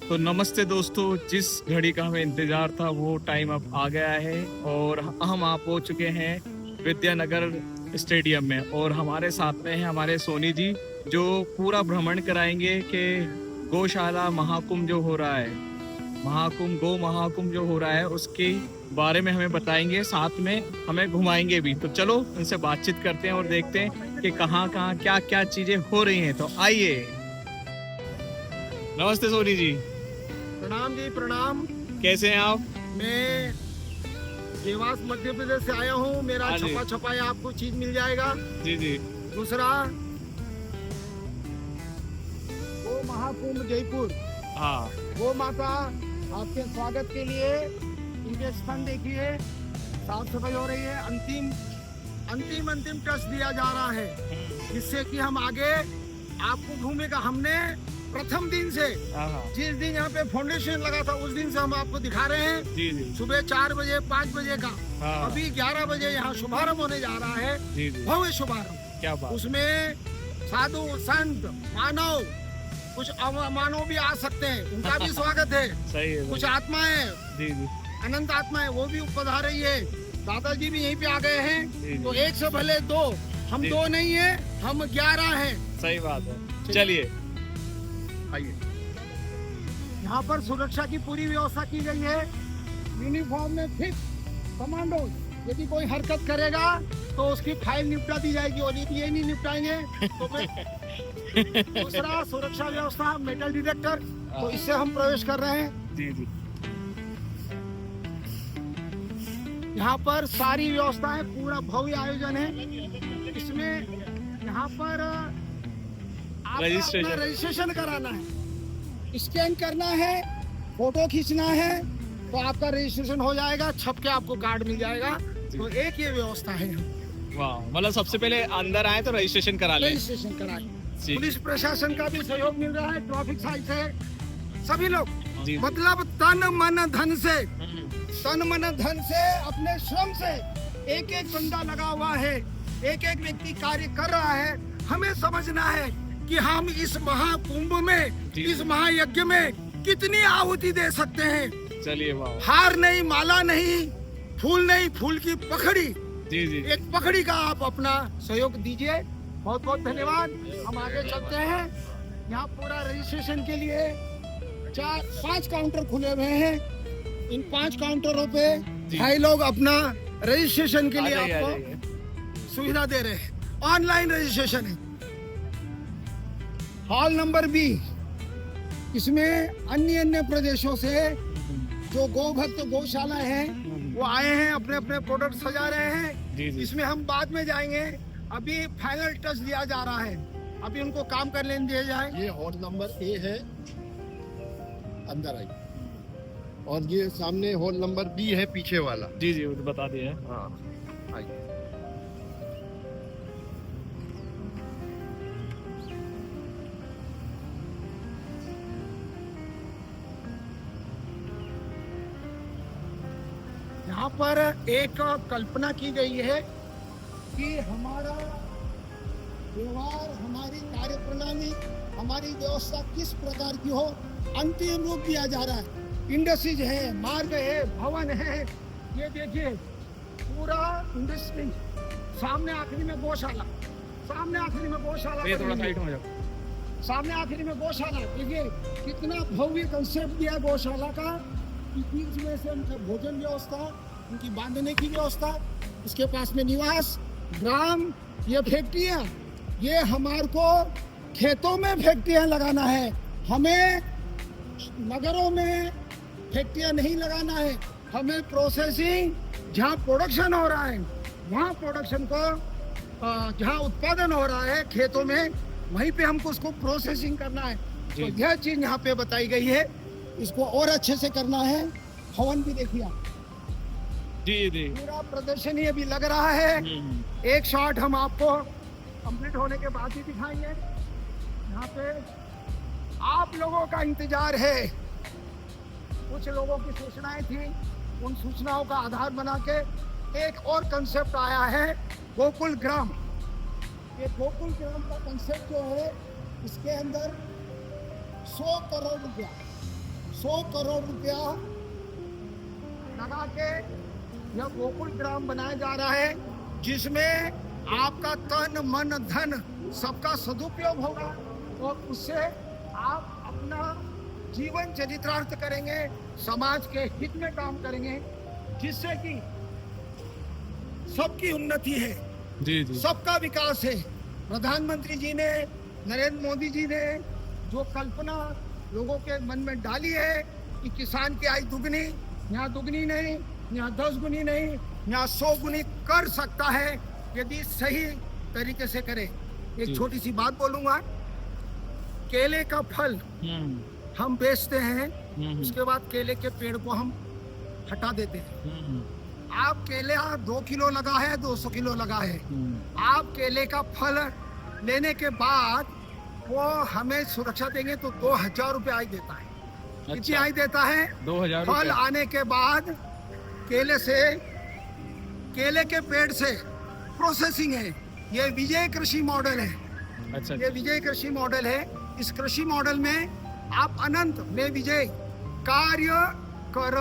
तो नमस्ते दोस्तों, जिस घड़ी का हमें इंतजार था वो टाइम अब आ गया है और हम आ पहुंच चुके हैं विद्यानगर स्टेडियम में। और हमारे साथ में है हमारे सोनी जी, जो पूरा भ्रमण कराएंगे कि गौशाला महाकुंभ जो हो रहा है, गो महाकुंभ जो हो रहा है उसके बारे में हमें बताएंगे, साथ में हमें घुमाएंगे भी। तो चलो उनसे बातचीत करते हैं और देखते हैं कि कहाँ कहाँ क्या क्या चीजें हो रही हैं। तो आइए। नमस्ते सोनी जी। प्रणाम जी, प्रणाम। कैसे हैं आप? मैं देवास मध्य प्रदेश से आया हूँ। मेरा हाँ जी। छपा छपाया आपको चीज मिल जाएगा। जी जी। दूसरा, गो महाकुंभ जयपुर, हाँ। गो माता आपके स्वागत के लिए इनके स्तन देखिए, साफ सफाई हो रही है। अंतिम टच दिया जा रहा है, जिससे कि हम आगे आपको घूमेगा। हमने प्रथम दिन से, हाँ। जिस दिन यहाँ पे फाउंडेशन लगा था, उस दिन से हम आपको दिखा रहे हैं। जी जी। सुबह 4 बजे 5 बजे का, हाँ। अभी 11 बजे यहाँ शुभारंभ होने जा रहा है। जी जी। भव्य शुभारंभ। क्या बात। उसमें साधु संत मानव, कुछ अमानव भी आ सकते हैं, उनका भी स्वागत है। सही है। कुछ आत्माएं, जी जी। अनंत आत्माएं, वो भी पधार रही है। दादाजी भी यहीं पे आ गए जी, हैं। जी। तो एक से भले दो, हम जी। 2 नहीं है, हम 11 हैं। सही बात है। चलिए आइए। यहाँ पर सुरक्षा की पूरी व्यवस्था की गई है। यूनिफॉर्म में फिट कमांडो, यदि कोई हरकत करेगा तो उसकी फाइल निपटा दी जाएगी। और यदि ये नहीं निपटाएंगे तो फिर दूसरा, सुरक्षा व्यवस्था, मेटल डिटेक्टर। तो इससे हम प्रवेश कर रहे हैं। जी जी। यहाँ पर सारी व्यवस्थाएं, पूरा भव्य आयोजन है। इसमें यहाँ पर आपका रजिस्ट्रेशन। अपना रजिस्ट्रेशन कराना है, स्कैन करना है, फोटो खींचना है, तो आपका रजिस्ट्रेशन हो जाएगा। छप के आपको कार्ड मिल जाएगा। तो एक ये व्यवस्था है। वाह, मतलब सबसे पहले अंदर आए तो रजिस्ट्रेशन करा ले। रजिस्ट्रेशन कराए। जी। पुलिस प्रशासन का भी सहयोग मिल रहा है, ट्रैफिक साइड से सभी लोग। जी। मतलब तन मन धन से, अपने श्रम से एक एक बंदा लगा हुआ है, एक एक व्यक्ति कार्य कर रहा है। हमें समझना है कि हम इस महाकुंभ में, जी। इस महायज्ञ में कितनी आहुति दे सकते हैं। चलिए। वाह। हार नहीं, माला नहीं, फूल नहीं, फूल की पखड़ी, जी जी। एक पखड़ी का आप अपना सहयोग दीजिए। बहुत बहुत धन्यवाद। हम आगे चलते हैं। यहाँ पूरा रजिस्ट्रेशन के लिए 4-5 काउंटर खुले हुए हैं। इन 5 काउंटरों पे भाई लोग अपना रजिस्ट्रेशन के लिए आ जाइए, आ आपको जाइए। सुविधा दे रहे हैं। ऑनलाइन रजिस्ट्रेशन है। हॉल नंबर बी, इसमें अन्य प्रदेशों से जो गौ भक्त गौशाला है वो आए हैं, अपने अपने प्रोडक्ट सजा रहे हैं। जी जी। इसमें हम बाद में जाएंगे। अभी फाइनल टच दिया जा रहा है, अभी उनको काम कर लेने दिया जाए। ये हॉल नंबर ए है, अंदर आई। और ये सामने हॉल नंबर बी है, पीछे वाला। जी जी, वो तो बता दिया। हाँ, आई। यहाँ पर एक कल्पना की गई है कि हमारा व्यवहार, हमारी कार्यप्रणाली, हमारी व्यवस्था किस प्रकार की हो, अंतिम रूप दिया जा रहा है। इंडस्ट्रीज है, मार्ग है, भवन है। ये देखिए पूरा इंडस्ट्री। सामने आखिरी में गौशाला, सामने आखिरी में गौशाला। ये थोड़ा साइड हो जाओ। सामने आखिरी में गौशाला। देखिए कितना भव्य कंसेप्ट दिया गौशाला का। बीच में से उनका भोजन व्यवस्था, उनकी बांधने की व्यवस्था, उसके पास में निवास, ग्राम, ये फैक्ट्रियाँ, ये हमारे को खेतों में फैक्ट्रियाँ लगाना है। हमें नगरों में फैक्ट्रियाँ नहीं लगाना है। हमें प्रोसेसिंग, जहाँ प्रोडक्शन हो रहा है वहाँ प्रोडक्शन को, जहाँ उत्पादन हो रहा है खेतों में, वहीं पे हमको उसको प्रोसेसिंग करना है। तो यह चीज यहाँ पे बताई गई है। इसको और अच्छे से करना है। हवन भी देखिए आप, जी जी। पूरा प्रदर्शन ही अभी लग रहा है। एक शॉट हम आपको कंप्लीट होने के बाद ही दिखाएंगे। यहाँ पे आप लोगों का इंतजार है। कुछ लोगों की सूचनाएं थी, उन सूचनाओं का आधार बना के एक और कंसेप्ट आया है, गोकुल ग्राम। ये गोकुल ग्राम का कंसेप्ट जो है, इसके अंदर 100 करोड़ रुपया 100 करोड़ रुपया लगा के यह गोकुल ग्राम बनाया जा रहा है, जिसमें आपका तन मन धन सबका सदुपयोग होगा और उससे आप अपना जीवन चरितार्थ करेंगे, समाज के हित में काम करेंगे, जिससे कि सबकी उन्नति है, जी जी सबका विकास है। प्रधानमंत्री जी ने, नरेंद्र मोदी जी ने जो कल्पना लोगों के मन में डाली है कि किसान की आय दुगनी, यहाँ दुगनी नहीं, यहाँ 10 गुनी नहीं, यहाँ 100 गुनी कर सकता है यदि सही तरीके से करे। एक जी। छोटी सी बात बोलूंगा, केले का फल हम बेचते हैं, उसके बाद केले के पेड़ को हम हटा देते हैं। आप केले 2 किलो लगा है, 200 किलो लगा है, आप केले का फल लेने के बाद वो हमें सुरक्षा देंगे तो 2000 रुपये आय देता है। कितनी अच्छा, आय देता है? 2000 फल आने के बाद केले के पेड़ से प्रोसेसिंग है। ये विजय कृषि मॉडल है। अच्छा ये विजय कृषि मॉडल है। इस कृषि मॉडल में आप अनंत में विजय कार्य कर,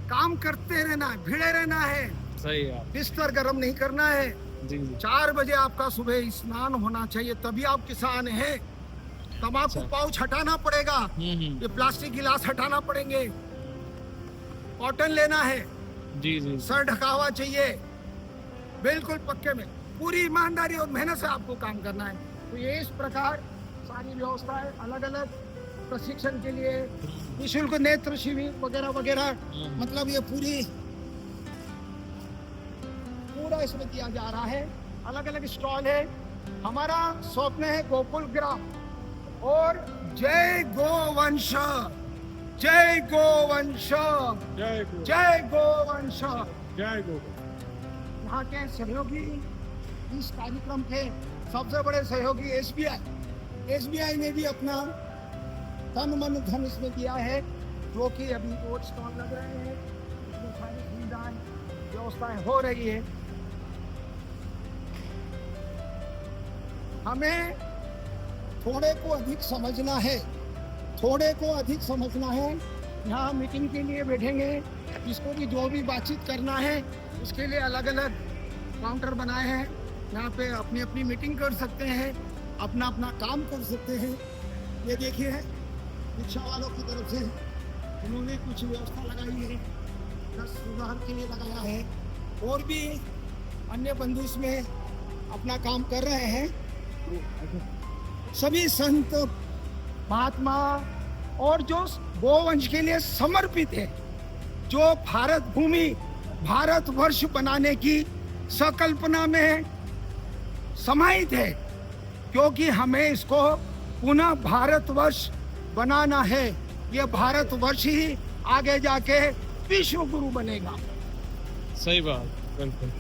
काम करते रहना है, भिड़े रहना है, सही है बिस्तर गर्म नहीं करना है। जी 4 बजे आपका सुबह स्नान होना चाहिए, तभी आप किसान हैं। तंबाकू अच्छा। पाउच हटाना पड़ेगा, ये प्लास्टिक गिलास हटाना पड़ेंगे, कॉटन लेना है, जी जी सर ढका हुआ चाहिए, बिल्कुल पक्के में, पूरी ईमानदारी और मेहनत से आपको काम करना है। तो ये इस प्रकार सारी व्यवस्थाएं अलग अलग प्रशिक्षण के लिए निःशुल्क नेत्र शिविर वगैरह वगैरह, मतलब ये पूरा इसमें किया जा रहा है। अलग अलग स्टॉल है। हमारा स्वप्न है गोकुल ग्राम और जय गोवंश, जय गोवंश, जय गोवंश। यहाँ के सहयोगी, इस कार्यक्रम के सबसे बड़े सहयोगी एसबीआई ने भी अपना तन मन धन इसमें दिया है, जो कि अभी वो स्टॉल लग रहे हैं, इसमें सारी सुविधाएं व्यवस्थाएं हो रही है। हमें थोड़े को अधिक समझना है, थोड़े को अधिक समझना है। यहाँ मीटिंग के लिए बैठेंगे, इसको भी जो भी बातचीत करना है उसके लिए अलग अलग काउंटर बनाए हैं। यहाँ पे अपनी अपनी मीटिंग कर सकते हैं, अपना अपना काम कर सकते हैं। ये देखिए रिक्शा वालों की तरफ से उन्होंने कुछ व्यवस्था लगाई है, 10 सुधार के लिए लगाया है, और भी अन्य बंधु इसमें अपना काम कर रहे हैं। सभी संत महात्मा और जो गोवंश के लिए समर्पित है, जो भारत भूमि, भारतवर्ष बनाने की संकल्पना में समाहित है, क्योंकि हमें इसको पुनः भारतवर्ष बनाना है। ये भारतवर्ष ही आगे जाके विश्व गुरु बनेगा। सही बात, बिल्कुल।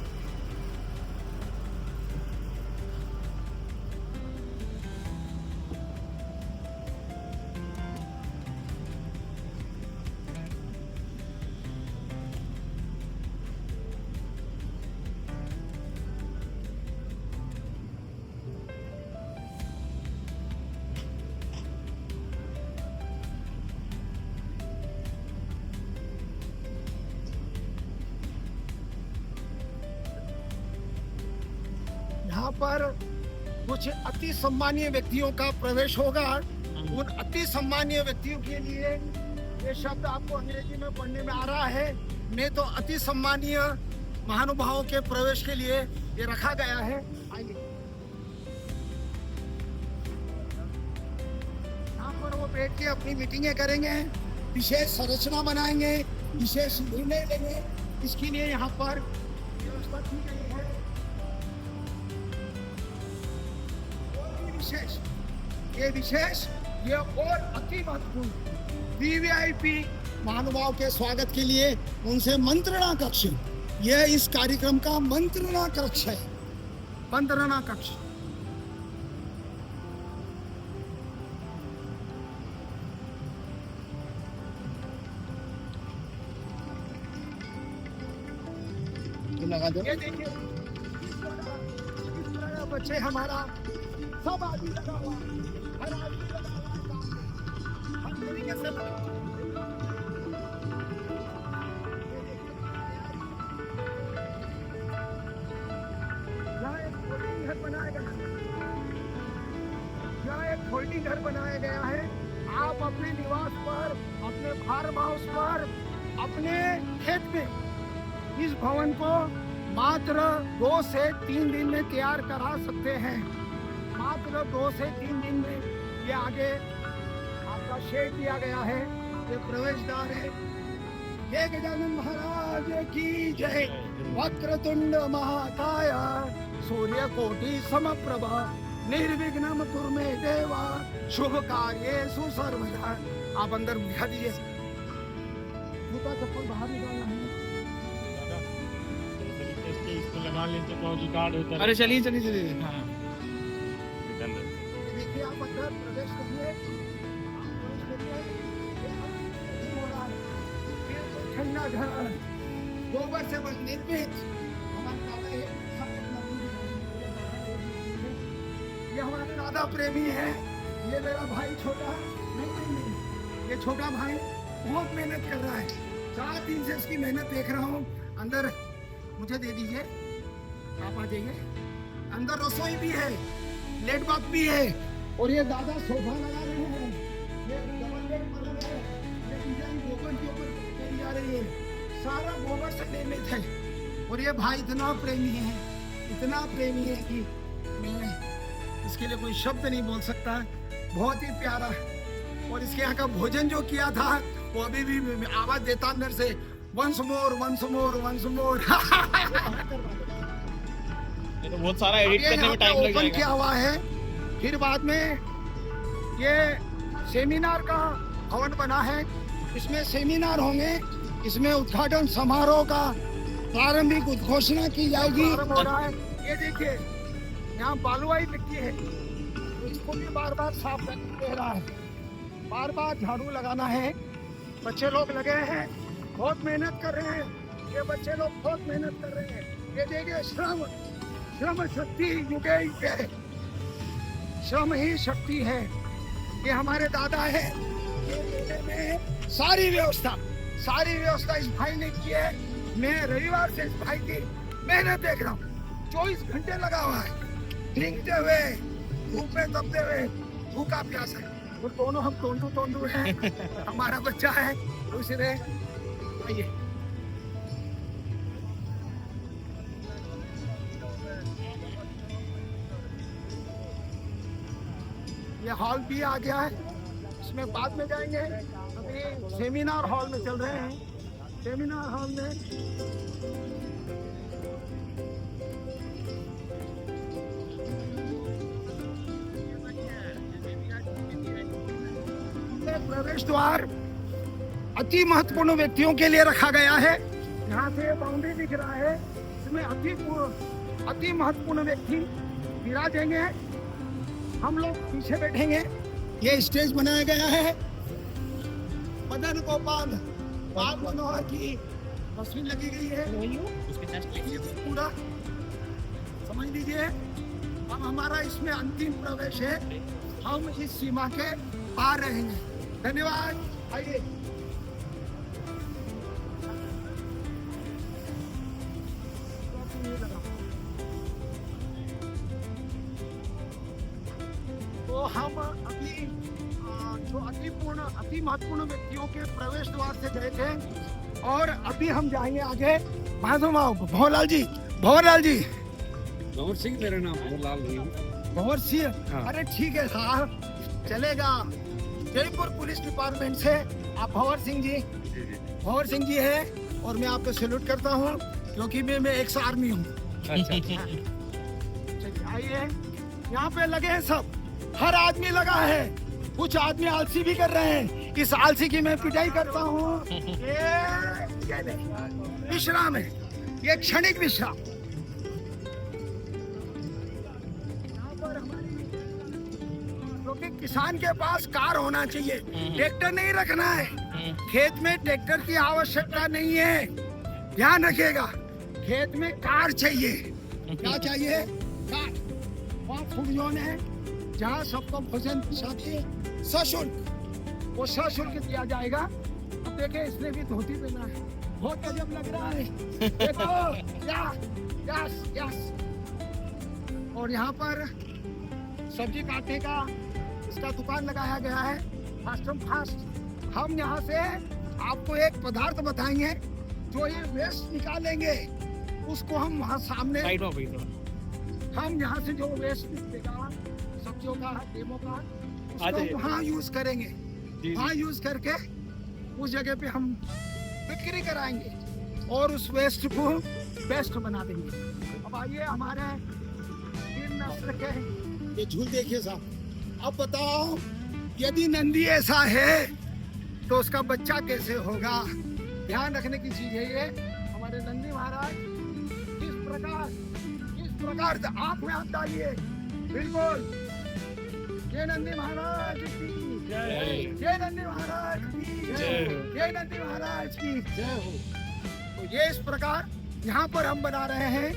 यहाँ पर कुछ अति सम्मानीय व्यक्तियों का प्रवेश होगा। उन अति सम्मानीय व्यक्तियों के लिए ये शब्द आपको अंग्रेजी में पढ़ने में आ रहा है, नहीं तो अति सम्मानीय महानुभावों के प्रवेश के लिए ये रखा गया है। आइए, यहाँ पर वो बैठ के अपनी मीटिंगें करेंगे, विशेष संरचना बनाएंगे, विशेष निर्णय लेंगे। इसके लिए यहाँ पर व्यवस्था की गई है। ये और अति महत्वपूर्ण वीवीआईपी महानुभाव के स्वागत के लिए उनसे मंत्रणा कक्ष, यह इस कार्यक्रम का मंत्रणा कक्ष है। मंत्रणा कक्ष लगा दो। ये देखिए इस तरह बच्चे हमारा सब आदमी लगा हुआ है, हर आदमी लगा हुआ है काम में। हर तरीके से घर बनाया गया है। आप अपने निवास पर, अपने फार्म हाउस पर, अपने खेत में इस भवन को मात्र 2 से 3 दिन में तैयार करा सकते हैं। मात्र 2 से 3 दिन में। ये आगे आपका शेड दिया गया है, ये प्रवेश द्वार है। जय गजानन महाराज की जय। वक्रतुंड महाकाय सूर्यकोटि समप्रभा निर्विघ्नं कुरु मे देवा शुभ कार्येषु सर्वदा। आप अंदर दिखा दीजिए, जूता चप्पल बाहर निकालना है। इसको लगा लेते तो रिकॉर्ड होता है। अरे चलिए चलिए चलिए। हाँ देखिए आप अंदर प्रवेश करिए। ठंडा घर गोबर से निर्मित हमारे दादा ये हमारे दादा प्रेमी है। ये मेरा भाई छोटा नहीं, ये छोटा भाई बहुत मेहनत कर रहा है। 4 दिन से इसकी मेहनत देख रहा हूँ। अंदर मुझे दे दीजिए, आप आ जाइए। अंदर रसोई भी है, लेट बाथ भी है, और ये दादा सोफा लगा रहे हैं। ये डबल बेड पलंग है, ये डिजाइन गोबर के ऊपर करी जा रही है। सारा गोबर से निर्मित है। और ये भाई इतना प्रेमी है, इतना प्रेमी है कि मैं इसके लिए कोई शब्द नहीं बोल सकता। बहुत ही प्यारा। और इसके यहाँ का भोजन जो किया था वो अभी भी आवाज देता अंदर से, once more once more once more. ये तो बहुत सारा एडिट करने में टाइम लग ओपन किया जाएगा। हुआ है। फिर बाद में ये सेमिनार का भवन बना है। इसमें सेमिनार होंगे, इसमें उद्घाटन समारोह का प्रारंभिक उद्घोषणा की जाएगी। हो रहा है। ये देखिए यहाँ बालुआई मिट्टी है, इसको भी बार बार साफ करना रहा है, बार बार झाड़ू लगाना है। बच्चे लोग लगे हैं, बहुत मेहनत कर रहे हैं। ये बच्चे लोग बहुत मेहनत कर रहे हैं। ये देखिए श्रम, श्रम शक्ति युगे युगे, श्रम ही शक्ति है। ये हमारे दादा है। ये मेले में सारी व्यवस्था इस भाई ने की है। मैं रविवार से इस भाई की मेहनत देख रहा हूँ। 24 घंटे लगा हुआ है, भीगते हुए, धूप में दबते हुए, भूखा प्यास है। और दोनों हम तोंदू हैं। हमारा बच्चा है, दूसरे आइए। ये हॉल भी आ गया है, इसमें बाद में जाएंगे। अभी सेमिनार हॉल में चल रहे हैं। सेमिनार हॉल में प्रवेश द्वार अति महत्वपूर्ण व्यक्तियों के लिए रखा गया है। यहाँ से बाउंड्री दिख रहा है, इसमें अति महत्वपूर्ण व्यक्ति विराजेंगे। हम लोग पीछे बैठेंगे। ये स्टेज बनाया गया है। मदन गोपाल बाल मनोहर की तस्वीर लगी गई है। ये तो पूरा समझ लीजिए। अब हमारा इसमें अंतिम प्रवेश है। हम इस सीमा के पार रहेंगे। धन्यवाद। आइए। तो हम अभी जो अति महत्वपूर्ण व्यक्तियों के प्रवेश द्वार से गए थे, और अभी हम जाएंगे आगे। भंवर जी भंवर सिंह मेरा नाम, भंवरलाल नहीं। भंवर सिंह, हाँ। अरे ठीक है साहब, चलेगा। जयपुर पुलिस डिपार्टमेंट से आप भंवर सिंह जी है, और मैं आपको सैल्यूट करता हूँ क्योंकि मैं एक्स आर्मी हूँ। चलिए आइए। यहाँ पे लगे हैं सब, हर आदमी लगा है। कुछ आदमी आलसी भी कर रहे हैं। इस आलसी की मैं पिटाई करता हूँ। ये विश्राम है, ये क्षणिक विश्राम। क्योंकि किसान के पास कार होना चाहिए, ट्रैक्टर नहीं रखना है। खेत में ट्रैक्टर की आवश्यकता नहीं है, ध्यान रखिएगा। खेत में कार चाहिए। क्या चाहिए? कार। वहाँ फूड जोन है जहाँ सबको भोजन सशुल्क, वो सशुल्क दिया जाएगा। अब देखे इसने भी धोती पहना है, बहुत गजब लग रहा है। देखो यस। और यहाँ पर सब्जी काटने का इसका दुकान लगाया गया है फास्ट एंड फास्ट। हम यहाँ से आपको एक पदार्थ बताएंगे, जो ये वेस्ट निकालेंगे उसको हम वहाँ सामने, साइड में बैठो। हम यहाँ से जो वेस्ट निकलेगा सब्जियों का, गेमों का, आ उसको जाइए। वहाँ यूज करेंगे। जी वहाँ यूज करके उस जगह पे हम बिक्री कराएंगे और उस वेस्ट को बेस्ट बना देंगे। अब आइए हमारे तीन नस्ल के ये झूल देखिए साहब। अब बताओ, यदि नंदी ऐसा है तो उसका बच्चा कैसे होगा? ध्यान रखने की चीज है ये। हमारे नंदी महाराज किस प्रकार से आंख में हाथ डालिए, बिल्कुल। ये नंदी महाराज की जय। जय नंदी महाराज की जय हो। जय नंदी महाराज की जय हो। तो ये इस प्रकार यहाँ पर हम बना रहे हैं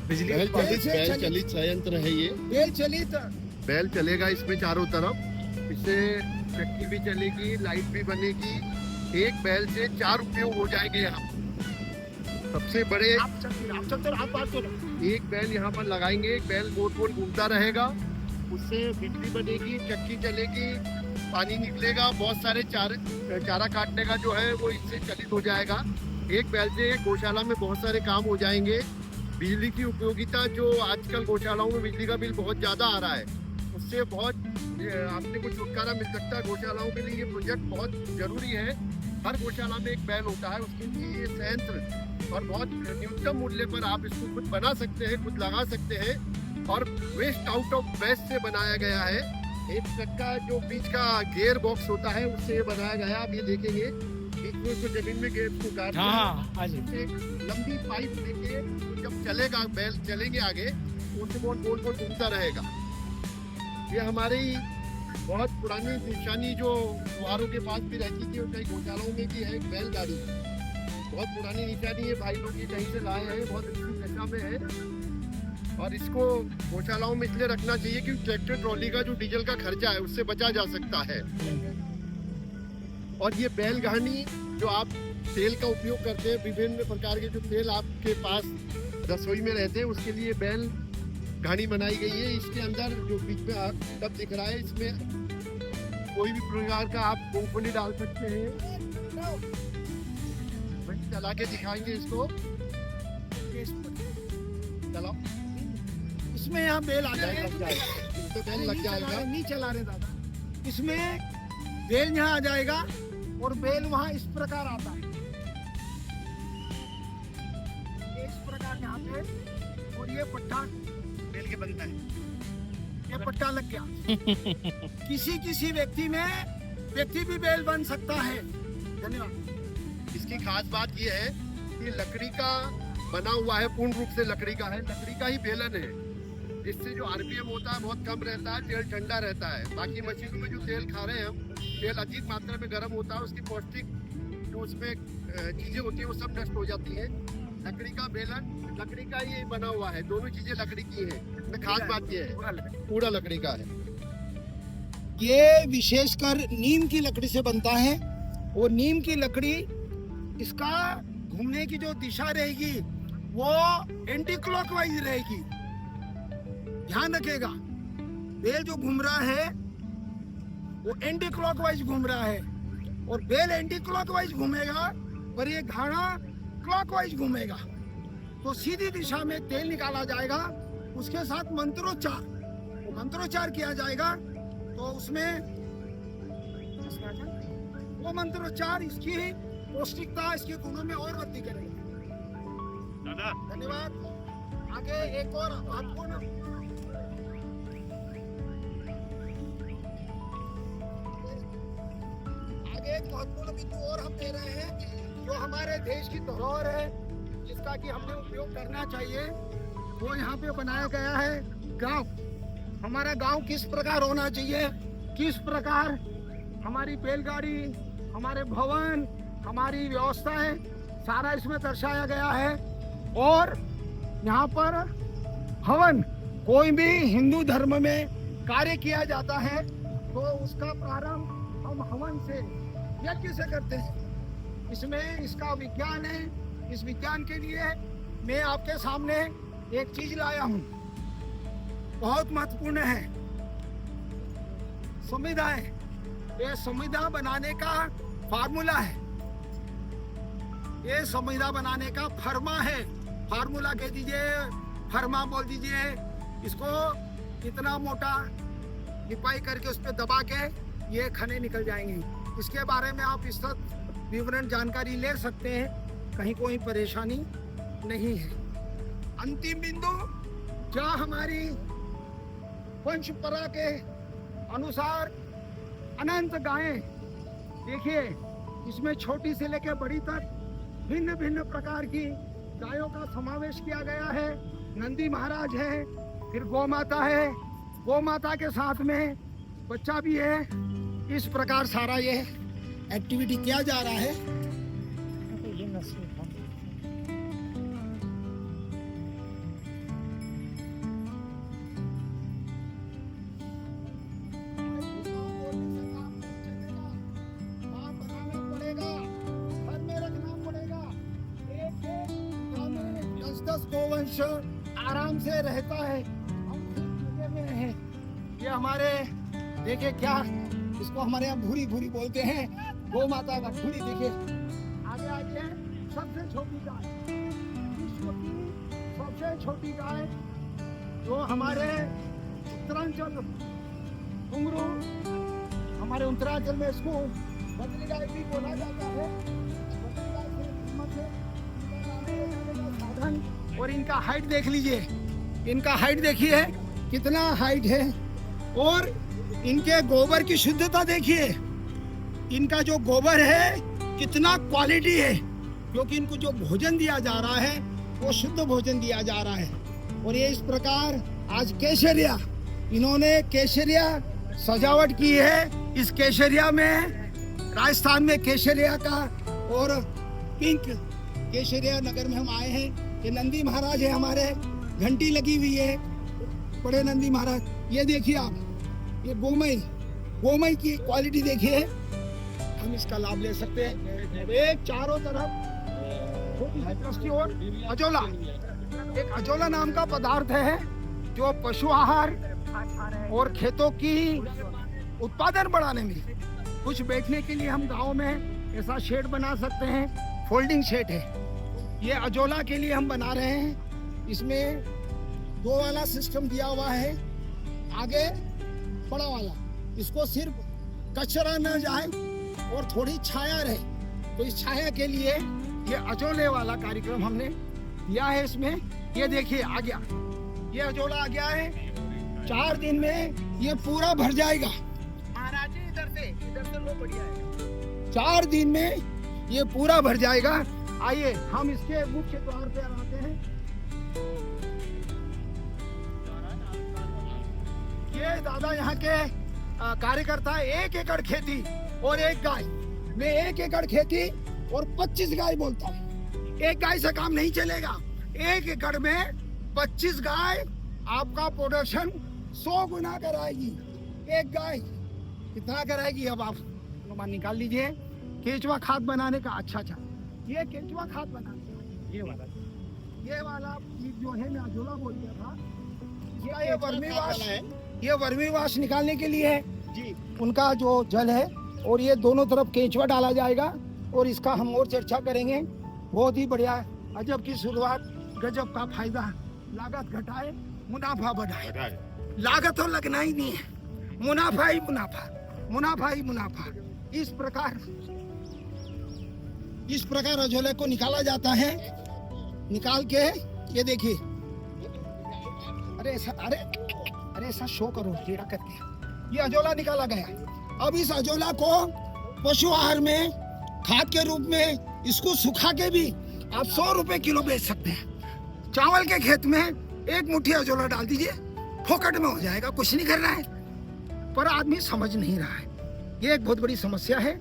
बिजली बैल उत्पादन। चलित संयंत्र है ये। बेल चलित बैल चलेगा इसमें चारों तरफ, इससे चक्की भी चलेगी, लाइट भी बनेगी। एक बैल से 4 उपयोग हो जाएंगे यहाँ। सबसे बड़े आप चलते रहो, आप बात करो। एक बैल यहाँ पर लगाएंगे, एक बैल गोल गोल घूमता रहेगा, उससे बिजली बनेगी, चक्की चलेगी, पानी निकलेगा, बहुत सारे चारा काटने का जो है वो इससे चलित हो जाएगा। एक बैल से गौशाला में बहुत सारे काम हो जाएंगे। बिजली की उपयोगिता, जो आजकल गौशालाओं में बिजली का बिल बहुत ज़्यादा आ रहा है, उससे बहुत आपने को छुटकारा मिल सकता है। गौशालाओं के लिए ये प्रोजेक्ट बहुत जरूरी है। हर गौशाला में एक बैल होता है, उसके लिए ये संयंत्र और बहुत न्यूनतम मूल्य पर आप इसको खुद बना सकते हैं, खुद लगा सकते हैं। और वेस्ट आउट ऑफ वेस्ट से बनाया गया है। एक चक्का जो बीच का गियर बॉक्स होता है उससे ये बनाया गया है। आप ये देखेंगे बीच में उसको जमीन में गियर को गाड़ हाँ हाँ आ जाइए। एक लंबी पाइप लेके तो जब चलेगा बैल चलेंगे आगे, तो उससे बहुत गोल गोल घूमता रहेगा। ये हमारी बहुत पुरानी निशानी जो त्योहारों के पास भी रहती थी और कई गौशालाओं में भी है, एक बैलगाड़ी। बहुत पुरानी निशानी है, भाई लोग ये कहीं से लाए हैं, बहुत अच्छी दशा में है। और इसको गौशालाओं में इसलिए रखना चाहिए क्योंकि ट्रैक्टर ट्रॉली का जो डीजल का खर्चा है उससे बचा जा सकता है। और ये बैल घानी जो आप तेल का उपयोग करते हैं, विभिन्न प्रकार के जो तेल आपके पास रसोई में रहते हैं, उसके लिए बैल घानी बनाई गई है। इसके अंदर जो बीच में टब दिख रहा है, इसमें कोई भी प्रकार का आप मूंगफली डाल सकते हैं। वही चला के दिखाएंगे इसको, चलाओ। इसमें यहाँ बेल आ बैल जाएगा। लग जाएगा, तो बैल लग जाएगा। नहीं चला रहे दादा। इसमें बेल यहाँ आ जाएगा और बेल वहाँ इस प्रकार आता है, ये इस प्रकार यहाँ पे, और ये पट्टा बेल के बनता है। ये पट्टा लग गया। किसी व्यक्ति भी बेल बन सकता है। धन्यवाद। इसकी खास बात यह है कि लकड़ी का बना हुआ है, पूर्ण रूप से लकड़ी का है, लकड़ी का ही बेलन है, जिससे जो आरपीएम होता है बहुत कम रहता है, तेल ठंडा रहता है। बाकी मशीनों में जो तेल खा रहे हैं हम, तेल अधिक मात्रा में गर्म होता है, उसकी पौष्टिक जो उसमें चीजें होती है वो सब नष्ट हो जाती है। लकड़ी का बेलन लकड़ी का ही बना हुआ है, दोनों चीजें लकड़ी की है। इसमें खास बात यह है पूरा लकड़ी का है। ये विशेषकर नीम की लकड़ी से बनता है, और नीम की लकड़ी, इसका घूमने की जो दिशा रहेगी वो एंटी क्लॉकवाइज रहेगी। ध्यान रखिएगा, बेल जो घूम रहा है वो एंटी क्लॉकवाइज घूम रहा है, और बेल एंटी क्लॉकवाइज घूमेगा पर ये घाना क्लॉकवाइज घूमेगा। तो सीधी दिशा में तेल निकाला जाएगा, उसके साथ मंत्रोच्चार किया जाएगा। तो उसमें वो मंत्रोच्चार इसकी पौष्टिकता, इसके गुणों में और वृद्धि करेगा। धन्यवाद। आगे एक और महत्वपूर्ण बिंदु और हम दे रहे हैं, जो हमारे देश की धरोहर है, जिसका कि हमने उपयोग करना चाहिए, वो यहाँ पे बनाया गया है गांव। हमारा गांव किस प्रकार होना चाहिए, किस प्रकार हमारी बैलगाड़ी, हमारे भवन, हमारी व्यवस्थाएं, सारा इसमें दर्शाया गया है। और यहाँ पर हवन, कोई भी हिंदू धर्म में कार्य किया जाता है तो उसका प्रारंभ हम हवन से, यज्ञ से करते हैं। इसमें इसका विज्ञान है। इस विज्ञान के लिए मैं आपके सामने एक चीज लाया हूँ। बहुत महत्वपूर्ण है। संविदा है, ये संविदा बनाने का फार्मूला है, ये संविदा बनाने का फर्मा है। फार्मूला कह दीजिए, फर्मा बोल दीजिए। इसको इतना मोटा लिपाई करके उस पर दबा के ये खने निकल जाएंगे। इसके बारे में आप इस वक्त विवरण जानकारी ले सकते हैं, कहीं कोई परेशानी नहीं है। अंतिम बिंदु, जहाँ हमारी वंशपरा के अनुसार अनंत गायें, देखिए इसमें छोटी से लेकर बड़ी तक भिन्न भिन्न प्रकार की गायों का समावेश किया गया है। नंदी महाराज है, फिर गौ माता है, गौ माता के साथ में बच्चा भी है। इस प्रकार सारा ये एक्टिविटी किया जा रहा है। गोवंश आराम से रहता है। हम लगे हुए हैं। ये हमारे देखिए क्या, इसको हमारे यहाँ भूरी भूरी बोलते हैं, गौ माता का भूरी। देखिए आगे आगे सबसे छोटी गाय, विश्व की सबसे छोटी गाय जो हमारे उत्तरांचल घुंघरू, हमारे उत्तरांचल में इसको बदली गाय भी बोला जाता है। बदली गाय से साधन। और इनका हाइट देख लीजिए, इनका हाइट देखिए कितना हाइट है, और इनके गोबर की शुद्धता देखिए। इनका जो गोबर है कितना क्वालिटी है, क्योंकि इनको जो भोजन दिया जा रहा है वो शुद्ध भोजन दिया जा रहा है। और ये इस प्रकार आज केसरिया, इन्होंने केसरिया सजावट की है। इस केसरिया में, राजस्थान में केसरिया का और पिंक केसरिया नगर में हम आए हैं। ये नंदी महाराज है हमारे, घंटी लगी हुई है, बड़े नंदी महाराज। ये देखिए आप, ये गोमई की क्वालिटी देखिए, हम इसका लाभ ले सकते हैं। एक चारों तरफ दृष्टि और अजोला, एक अजोला नाम का पदार्थ है जो पशु आहार और खेतों की उत्पादन बढ़ाने में, कुछ बैठने के लिए हम गाँव में ऐसा शेड बना सकते हैं, फोल्डिंग शेड है। ये अजोला के लिए हम बना रहे हैं। इसमें 2 वाला सिस्टम दिया हुआ है, आगे बड़ा वाला। इसको सिर्फ कचरा न जाए और थोड़ी छाया रहे, तो इस छाया के लिए ये अजोले वाला कार्यक्रम हमने दिया है। इसमें ये देखिए आ गया, ये अजोला आ गया है। 4 दिन में ये पूरा भर जाएगा। महाराज जी इधर से लो, बढ़िया है। 4 दिन में ये पूरा भर जाएगा। आइए हम इसके मुख्य द्वार पे आते हैं। ये दादा यहाँ के कार्यकर्ता, 1 एकड़ खेती और 1 गाय। मैं 1 एकड़ खेती और 25 गाय बोलता हूँ। 1 गाय से काम नहीं चलेगा। 1 एकड़ में 25 गाय आपका प्रोडक्शन 100 गुना कराएगी। 1 गाय कितना कराएगी, अब आप अनुमान निकाल लीजिए। केंचुआ खाद बनाने का, अच्छा, ये केंचुआ खाद बनाने का, ये वाला जो है, मैं अजोला बोल दिया था, ये वर्मीवाश है। ये वर्मीवाश निकालने के लिए है जी, उनका जो जल है। और ये दोनों तरफ केंचुआ डाला जाएगा, और इसका हम और चर्चा करेंगे। बहुत ही बढ़िया, अजब की शुरुआत, गजब का फायदा। लागत घटाए, मुनाफा बढ़ाए। लागत तो लगना ही नहीं है, मुनाफा ही मुनाफा, मुनाफा ही मुनाफा। इस प्रकार अजोले को निकाला जाता है। निकाल के ये देखिए, अरे ऐसा शो करो टेढ़ा करके। ये अजोला निकाला गया। अब इस अजोला को पशु आहार में खाद के रूप में इसको सुखा के भी आप 100 रुपए किलो बेच सकते हैं। चावल के खेत में 1 मुट्ठी अजोला डाल दीजिए, फोकट में हो जाएगा, कुछ नहीं करना है। पर आदमी समझ नहीं रहा है, ये एक बहुत बड़ी समस्या है।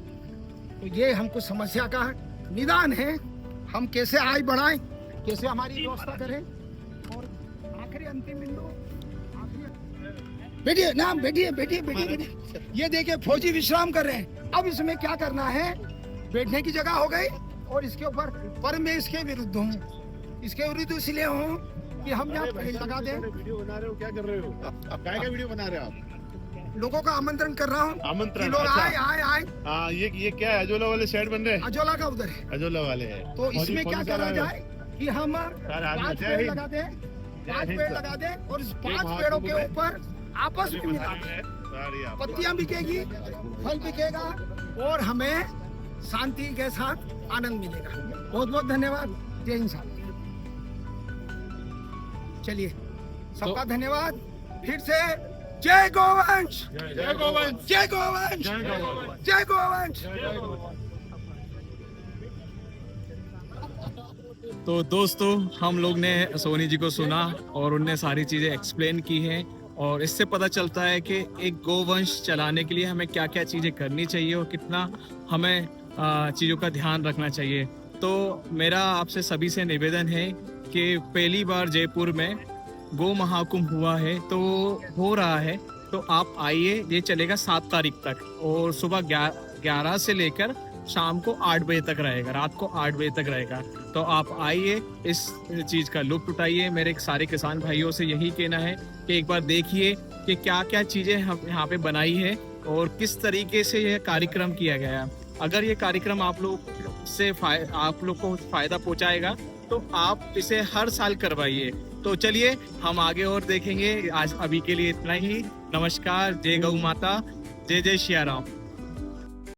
तो ये हमको समस्या का निदान है, हम कैसे आय बढ़ाएं, कैसे हमारी व्यवस्था करें। और आखिरी अंतिम बिंदु, बैठिए। ये देखिए फौजी विश्राम कर रहे हैं। अब इसमें क्या करना है, बैठने की जगह हो गई, और इसके ऊपर, पर मैं इसके विरुद्ध हूँ, इसके विरुद्ध इसलिए हूँ कि हम यहाँ पेड़ लगा दें। वीडियो बना रहे हो, क्या कर रहे हो आप? क्या वीडियो बना रहे हो आप? लोगों का आमंत्रण कर रहा हूँ कि आमंत्रण, लोग अच्छा। आए आए आए। हाँ, ये क्या है, अजोला वाले साइड बन रहे हैं? अजोला का उधर है, अजोला वाले हैं। तो इसमें क्या करा जाए कि हम सर, आज 5 जय पेड़ हिंद। लगा दें, 5 हिंद, पेड़ सर। लगा दें और इस 5 महाकुंभ पेड़ों के में ऊपर आपस में मिला दें। पत्तियां बिकेगी, फल बिकेगा और हमें शांति के साथ आनंद मिलेगा। बहुत बहुत धन्यवाद। जय हिंद साहब। चलिए, सबका धन्यवाद। फिर से जय गोवंश, जय गोवंश, जय गोवंश, जय गोवंश। जय गोवंश। तो दोस्तों, हम लोग ने सोनी जी को सुना और उनने सारी चीज़ें एक्सप्लेन की हैं और इससे पता चलता है कि एक गोवंश चलाने के लिए हमें क्या क्या चीज़ें करनी चाहिए और कितना हमें चीज़ों का ध्यान रखना चाहिए। तो मेरा आपसे सभी से निवेदन है कि पहली बार जयपुर में गो महाकुंभ हुआ है, तो हो रहा है, तो आप आइए। ये चलेगा 7 तारीख तक और सुबह 11 से लेकर शाम को 8 बजे तक रहेगा, रात को 8 बजे तक रहेगा। तो आप आइए, इस चीज़ का लुत्फ उठाइए। मेरे सारे किसान भाइयों से यही कहना है कि एक बार देखिए कि क्या क्या चीज़ें हम यहाँ पे बनाई है और किस तरीके से यह कार्यक्रम किया गया। अगर ये कार्यक्रम आप लोग को फ़ायदा पहुँचाएगा तो आप इसे हर साल करवाइए। तो चलिए, हम आगे और देखेंगे। आज अभी के लिए इतना ही। नमस्कार, जय गौ माता, जय जय सिया राम।